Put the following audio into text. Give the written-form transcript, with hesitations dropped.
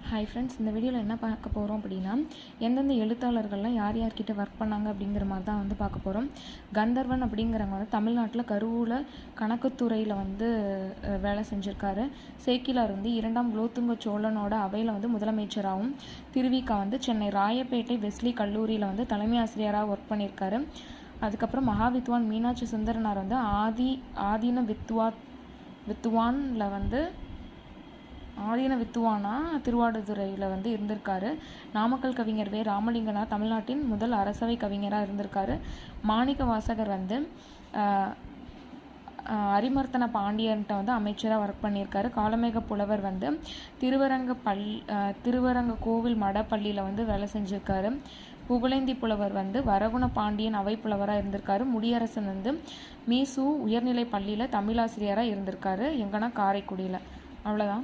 Hi friends, இந்த வீடியோவில் என்ன பார்க்க போகிறோம் அப்படின்னா, எந்தெந்த எழுத்தாளர்கள்லாம் யார் யார்கிட்ட ஒர்க் பண்ணாங்க அப்படிங்கிற மாதிரி தான் வந்து பார்க்க போகிறோம். கந்தர்வன் அப்படிங்கிறவங்க வந்து தமிழ்நாட்டில் கருவூல கணக்குத்துறையில் வந்து வேலை செஞ்சுருக்காரு. சேக்கிலார் வந்து 2ஆம் குலோத்துங்க சோழனோட அவையில் வந்து முதலமைச்சராகவும், திருவிக்கா வந்து சென்னை ராயப்பேட்டை வெஸ்லி கல்லூரியில் வந்து தலைமை ஆசிரியராக ஒர்க் பண்ணியிருக்காரு. அதுக்கப்புறம் மகாவித்வான் மீனாட்சி சுந்தரனார் வந்து ஆதீன வித்துவானில் வந்து ஆதீன வித்துவானா திருவாடுதுறையில் வந்து இருந்திருக்காரு. நாமக்கல் கவிஞர் வே ராமலிங்கனார் தமிழ்நாட்டின் முதல் அரசவை கவிஞராக இருந்திருக்காரு. மாணிக்க வாசகர் வந்து அரிமர்த்தன பாண்டியன்ட்ட வந்து அமைச்சராக ஒர்க் பண்ணியிருக்காரு. காலமேக புலவர் வந்து திருவரங்க கோவில் மடப்பள்ளியில் வந்து வேலை செஞ்சுருக்காரு. புகழேந்தி புலவர் வந்து வரகுண பாண்டியன் அவை புலவராக இருந்திருக்காரு. முடியரசன் வந்து மீசு உயர்நிலை பள்ளியில் தமிழாசிரியராக இருந்திருக்காரு. எங்கன்னா காரைக்குடியில். அவ்வளோதான்.